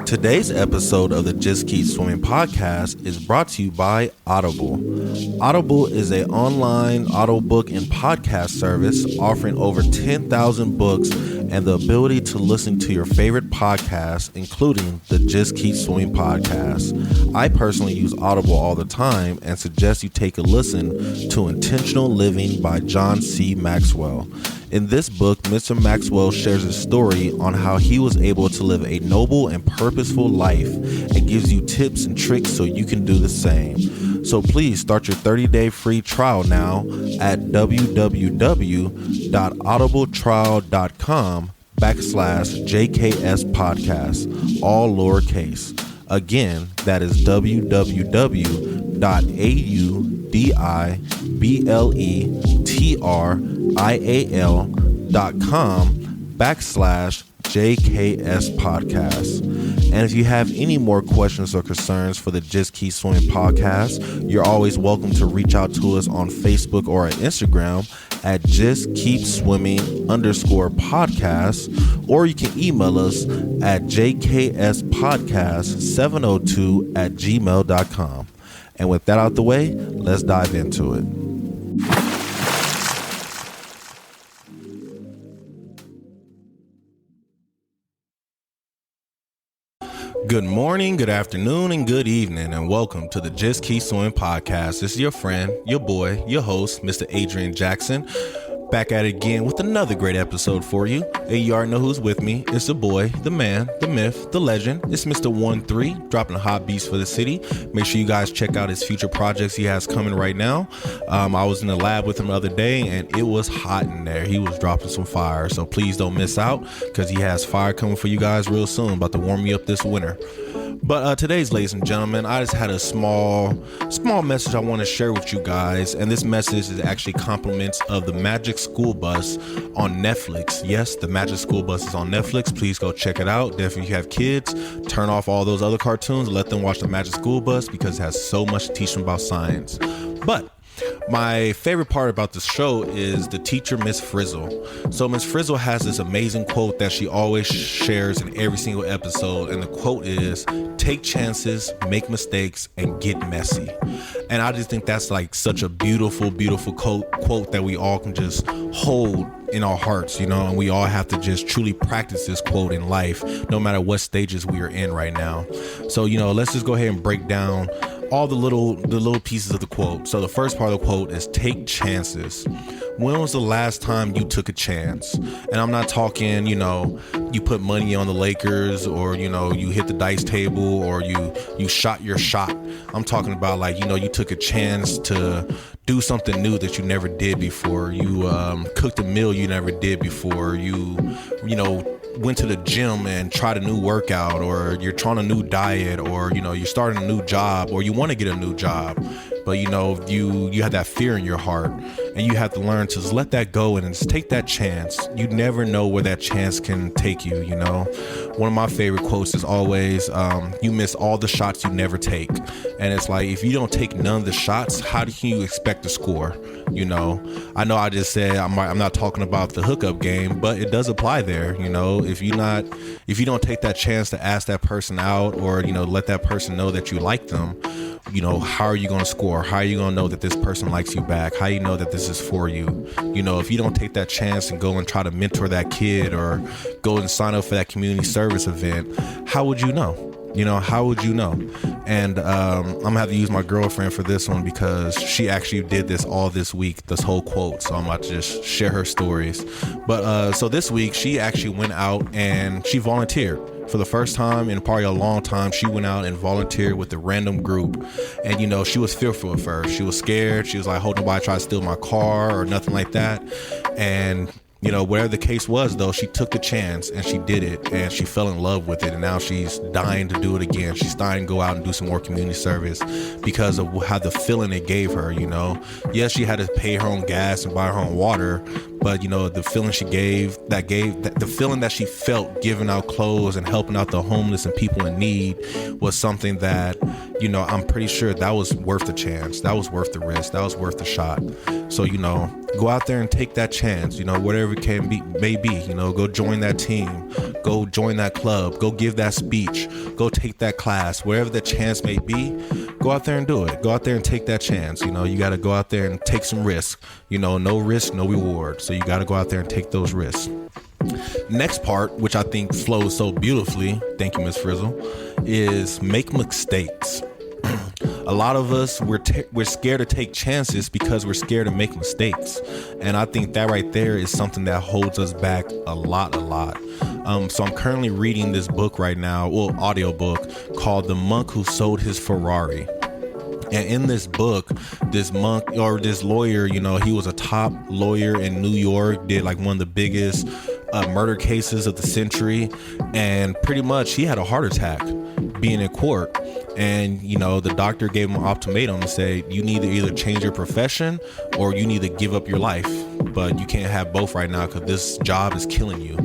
Today's episode of the Just Keep Swimming podcast is brought to you by Audible. Audible is an online audiobook and podcast service offering over 10,000 books and the ability to listen to your favorite podcasts, including the Just Keep Swimming podcast. I personally use Audible all the time and suggest you take a listen to Intentional Living by John C. Maxwell. In this book, Mr. Maxwell shares his story on how he was able to live a noble and purposeful life and gives you tips and tricks so you can do the same. So please start your 30-day free trial now at www.audibletrial.com/JKS podcast, all lowercase. Again, that is www.audibletrial.com/JKS podcast. And if you have any more questions or concerns for the Just Keep Swimming podcast, you're always welcome to reach out to us on Facebook or at Instagram at Just Keep Swimming _podcast, or you can email us at jkspodcast702@gmail.com. And with that out the way, let's dive into it. Good morning, good afternoon, and good evening, and welcome to the Just Keep Swimming podcast. This is your friend, your boy, your host, Mr. Adrian Jackson, back at it again with another great episode for you. And you already know who's with me. It's the boy, the man, the myth, the legend. It's Mr. 1-3, dropping hot beats for the city. Make sure you guys check out his future projects he has coming right now. I was in the lab with him the other day, and it was hot in there. He was dropping some fire, so please don't miss out, because he has fire coming for you guys real soon, about to warm you up this winter. But today's, ladies and gentlemen, I just had a small message I want to share with you guys, and this message is actually compliments of the Magic School Bus on Netflix. Yes, the Magic School Bus is on Netflix. Please go check it out. Definitely, if you have kids, turn off all those other cartoons, let them watch the Magic School Bus, because it has so much to teach them about science. But my favorite part about the show is the teacher, Miss Frizzle. So Miss Frizzle has this amazing quote that she always shares in every single episode. And the quote is, take chances, make mistakes, and get messy. And I just think that's like such a beautiful, beautiful quote that we all can just hold in our hearts, you know, and we all have to just truly practice this quote in life, no matter what stages we are in right now. So, you know, let's just go ahead and break down all the little pieces of the quote. So the first part of the quote is take chances. When was the last time you took a chance? And I'm not talking, you know, you put money on the Lakers, or, you know, you hit the dice table, or you shot your shot. I'm talking about, like, you know, you took a chance to do something new that you never did before. You cooked a meal you never did before. You know, went to the gym and tried a new workout, or you're trying a new diet, or, you know, you're starting a new job, or you want to get a new job, but, you know, you have that fear in your heart, and you have to learn to just let that go and just take that chance. You never know where that chance can take you, you know. One of my favorite quotes is always, you miss all the shots you never take. And it's like, if you don't take none of the shots, how can you expect to score? You know, I know I just said I'm not talking about the hookup game, but it does apply there. You know, if you don't take that chance to ask that person out, or, you know, let that person know that you like them, you know, how are you going to score? How are you going to know that this person likes you back? How you know that this is for you? You know, if you don't take that chance and go and try to mentor that kid, or go and sign up for that community service event, how would you know? You know, how would you know? And I'm gonna have to use my girlfriend for this one, because she actually did this all this week, this whole quote. So I'm about to just share her stories. But so this week, she actually went out and she volunteered. For the first time in probably a long time, she went out and volunteered with a random group. And, you know, she was fearful at first. She was scared. She was like, hope nobody try to steal my car or nothing like that. And, you know, whatever the case was, though, she took the chance and she did it, and she fell in love with it. And now she's dying to do it again. She's dying to go out and do some more community service because of how the feeling it gave her, you know. Yes, she had to pay her own gas and buy her own water, but the feeling the feeling that she felt giving out clothes and helping out the homeless and people in need was something that, I'm pretty sure that was worth the chance. That was worth the risk. That was worth the shot. So, go out there and take that chance, whatever it may be, go join that team, go join that club, go give that speech, go take that class, whatever the chance may be, go out there and do it. Go out there and take that chance. You got to go out there and take some risk, no risk, no reward. So you got to go out there and take those risks. Next part, which I think flows so beautifully, thank you, Miss Frizzle, is make mistakes. A lot of us, we're scared to take chances because we're scared to make mistakes. And I think that right there is something that holds us back a lot. So I'm currently reading this book right now, audiobook called The Monk Who Sold His Ferrari. And in this book, this monk or this lawyer, he was a top lawyer in New York, did like one of the biggest murder cases of the century. And pretty much he had a heart attack being in court. And, the doctor gave him an ultimatum and said, you need to either change your profession or you need to give up your life. But you can't have both right now because this job is killing you,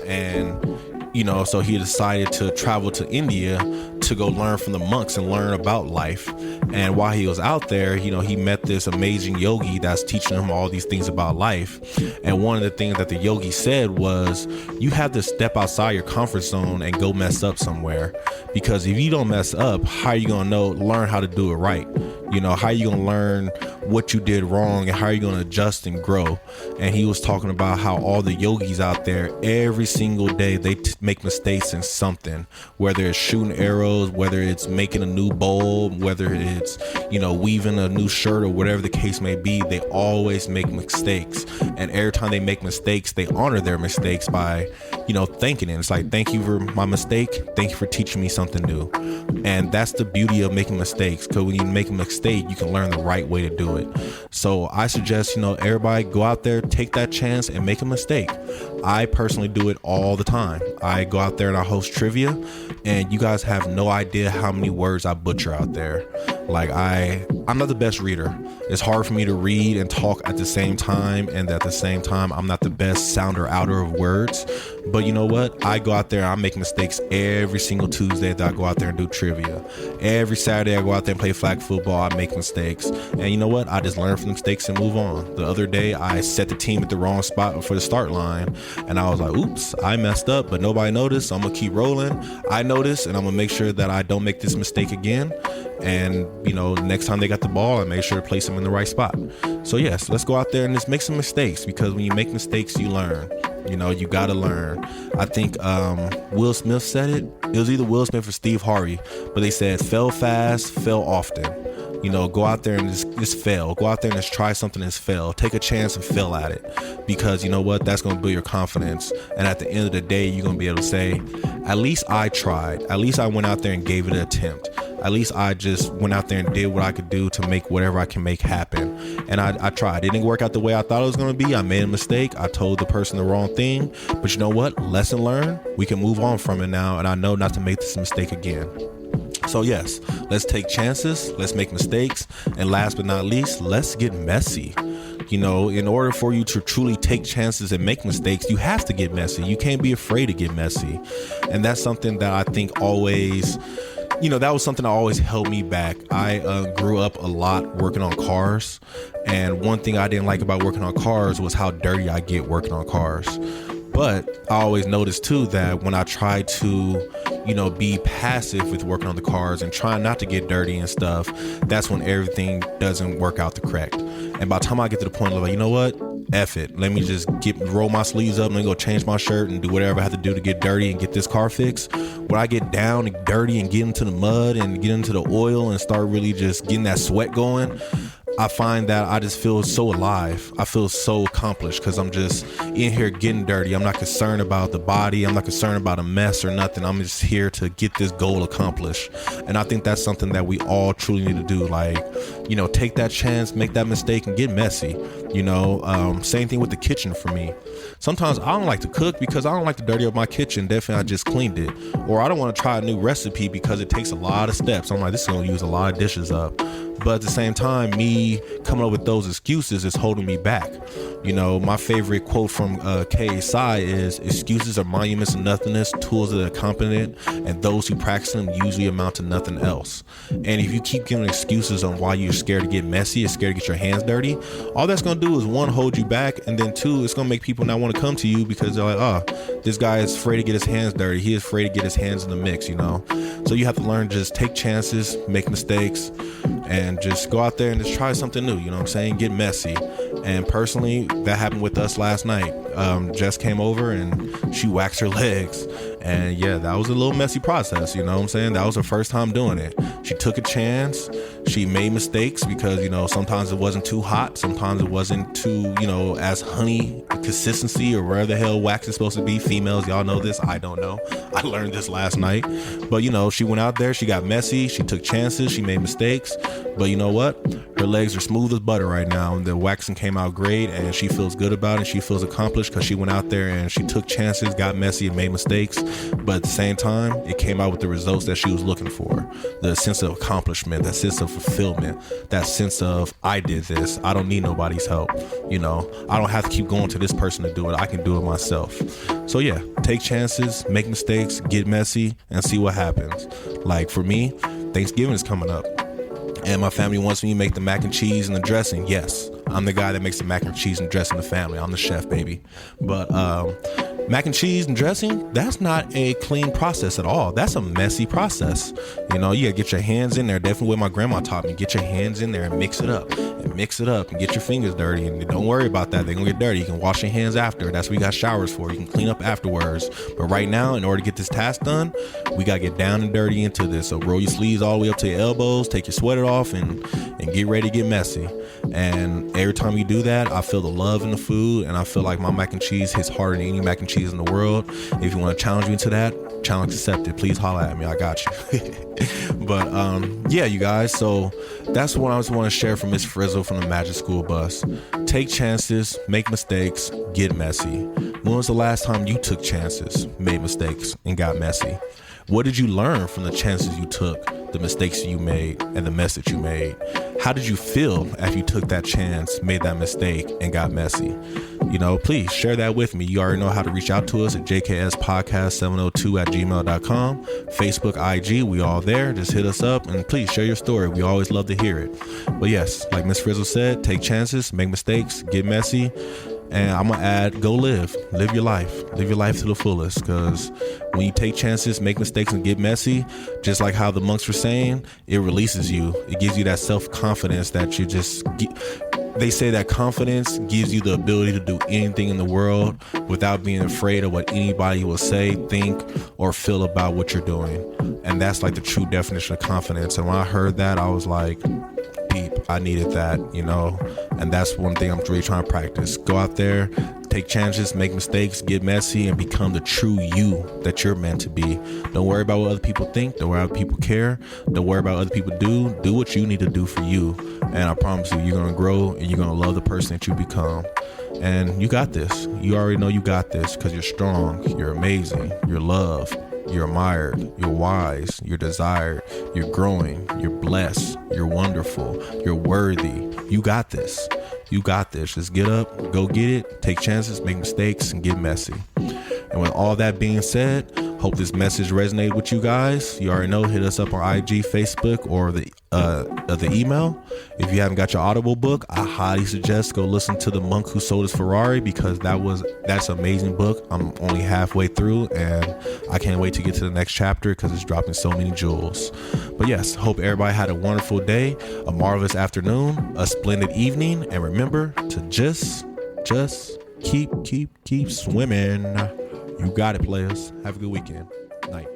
and so he decided to travel to India to go learn from the monks and learn about life. And while he was out there, he met this amazing yogi that's teaching him all these things about life. And one of the things that the yogi said was, you have to step outside your comfort zone and go mess up somewhere. Because if you don't mess up, how are you going to learn how to do it right? How are you going to learn what you did wrong and how are you going to adjust and grow? And he was talking about how all the yogis out there, every single day, they make mistakes in something, whether it's shooting arrows, whether it's making a new bowl, whether it's, weaving a new shirt or whatever the case may be, they always make mistakes. And every time they make mistakes, they honor their mistakes by, thanking it. It's like, thank you for my mistake. Thank you for teaching me something new. And that's the beauty of making mistakes, because when you make a mistake, you can learn the right way to do it. So I suggest, everybody go out there, take that chance and make a mistake. I personally do it all the time. I go out there and I host trivia, and you guys have no idea how many words I butcher out there. Like I'm not the best reader. It's hard for me to read and talk at the same time, and at the same time, I'm not the best sounder outer of words. But you know what? I go out there and I make mistakes every single Tuesday that I go out there and do trivia. Every Saturday I go out there and play flag football. I make mistakes. And you know what? I just learn from the mistakes and move on. The other day, I set the team at the wrong spot for the start line. And I was like, oops, I messed up, but nobody noticed. So I'm going to keep rolling. I noticed, and I'm going to make sure that I don't make this mistake again. And, next time they got the ball, I make sure to place them in the right spot. So yes, let's go out there and just make some mistakes, because when you make mistakes, you learn. You got to learn. I think Will Smith said it. It was either Will Smith or Steve Harvey, but they said, fail fast, fail often. Go out there and just fail. Go out there and just try something and fail. Take a chance and fail at it, because you know what? That's going to build your confidence. And at the end of the day, you're going to be able to say, at least I tried. At least I went out there and gave it an attempt. At least I just went out there and did what I could do to make whatever I can make happen. And I tried. It didn't work out the way I thought it was going to be. I made a mistake. I told the person the wrong thing. But you know what? Lesson learned. We can move on from it now. And I know not to make this mistake again. So yes, let's take chances. Let's make mistakes. And last but not least, let's get messy. In order for you to truly take chances and make mistakes, you have to get messy. You can't be afraid to get messy. And that's something that I think always... that was something that always held me back. I grew up a lot working on cars. And one thing I didn't like about working on cars was how dirty I get working on cars. But I always noticed too that when I tried to, be passive with working on the cars and trying not to get dirty and stuff, that's when everything doesn't work out the correct. And by the time I get to the point of like, you know what? F it. Let me just roll my sleeves up and then go change my shirt and do whatever I have to do to get dirty and get this car fixed. When I get down and dirty and get into the mud and get into the oil and start really just getting that sweat going, I find that I just feel so alive. I feel so accomplished because I'm just in here getting dirty. I'm not concerned about the body. I'm not concerned about a mess or nothing. I'm just here to get this goal accomplished. And I think that's something that we all truly need to do. Like, take that chance, make that mistake and get messy. Same thing with the kitchen for me. Sometimes I don't like to cook because I don't like to dirty up my kitchen. Definitely I just cleaned it. Or I don't want to try a new recipe because it takes a lot of steps. I'm like, this is going to use a lot of dishes up. But at the same time, me coming up with those excuses is holding me back. You know, my favorite quote from KSI is, excuses are monuments of nothingness, tools of the incompetent, and those who practice them usually amount to nothing else. And if you keep giving excuses on why you're scared to get messy, or scared to get your hands dirty, all that's going to do is, one, hold you back, and then two, it's going to make people not want to come to you because they're like, oh, this guy is afraid to get his hands dirty. He is afraid to get his hands in the mix, you know? So you have to learn to just take chances, make mistakes, and just go out there and just try something new, you know what I'm saying? Get messy. And personally, that happened with us last night. Jess came over and she waxed her legs. And yeah, that was a little messy process, you know what I'm saying? That was her first time doing it. She took a chance. She made mistakes because, you know, sometimes it wasn't too hot. Sometimes it wasn't too, you know, as honey consistency or where the hell wax is supposed to be. Females, y'all know this. I don't know. I learned this last night. But, you know, she went out there. She got messy. She took chances. She made mistakes. But you know what? Her legs are smooth as butter right now. And the waxing came out great. And she feels good about it. She feels accomplished because she went out there and she took chances, got messy, and made mistakes. But at the same time, it came out with the results that she was looking for. The sense of accomplishment, that sense of fulfillment, that sense of, I did this. I don't need nobody's help. You know, I don't have to keep going to this person to do it. I can do it myself. So yeah, take chances, make mistakes, get messy, and see what happens. Like for me, Thanksgiving is coming up. And my family wants me to make the mac and cheese and the dressing. Yes, I'm the guy that makes the mac and cheese and dressing in the family. I'm the chef, baby. But mac and cheese and dressing, that's not a clean process at all. That's a messy process. You know, you gotta get your hands in there. Definitely what my grandma taught me. Get your hands in there and mix it up. And get your fingers dirty. And don't worry about that. They're gonna get dirty. You can wash your hands after. That's what we got showers for. You can clean up afterwards. But right now, in order to get this task done, we gotta get down and dirty into this. So roll your sleeves all the way up to your elbows, take your sweater off, and get ready to get messy. And every time you do that, I feel the love in the food, and I feel like my mac and cheese hits harder than any mac and cheese in the world. If you want to challenge me into that, challenge accepted. Please holla at me. I got you. But yeah, you guys, so that's what I just want to share from Miss Frizzle from the Magic School Bus. Take chances, make mistakes, get messy. When was the last time you took chances, made mistakes, and got messy? What did you learn from the chances you took, the mistakes you made, and the mess that you made? How did you feel after you took that chance, made that mistake, and got messy? You know, please share that with me. You already know how to reach out to us at jkspodcast702@gmail.com. Facebook, IG, we all there. Just hit us up and please share your story. We always love to hear it. But yes, like Miss Frizzle said, take chances, make mistakes, get messy. And I'm going to add, go live your life to the fullest. Because when you take chances, make mistakes, and get messy, just like how the monks were saying, it releases you. It gives you that self-confidence that you just they say that confidence gives you the ability to do anything in the world without being afraid of what anybody will say, think, or feel about what you're doing. And that's like the true definition of confidence. And when I heard that, I was like, I needed that, you know, and that's one thing I'm really trying to practice. Go out there, take chances, make mistakes, get messy, and become the true you that you're meant to be. Don't worry about what other people think. Don't worry about what people care. Don't worry about what other people do. Do what you need to do for you. And I promise you, you're going to grow and you're going to love the person that you become. And you got this. You already know you got this because you're strong. You're amazing. You're loved. You're admired, you're wise, you're desired, you're growing, you're blessed, you're wonderful, you're worthy. You got this. You got this. Just get up, go get it, take chances, make mistakes, and get messy. And with all that being said, hope this message resonated with you guys. You already know, hit us up on IG, Facebook, or the email. If you haven't got your Audible book, I highly suggest go listen to The Monk Who Sold His Ferrari, because that's an amazing book. I'm only halfway through and I can't wait to get to the next chapter because it's dropping so many jewels. But yes, hope everybody had a wonderful day, a marvelous afternoon, a splendid evening, and remember to just keep swimming. You got it, players. Have a good weekend. Night.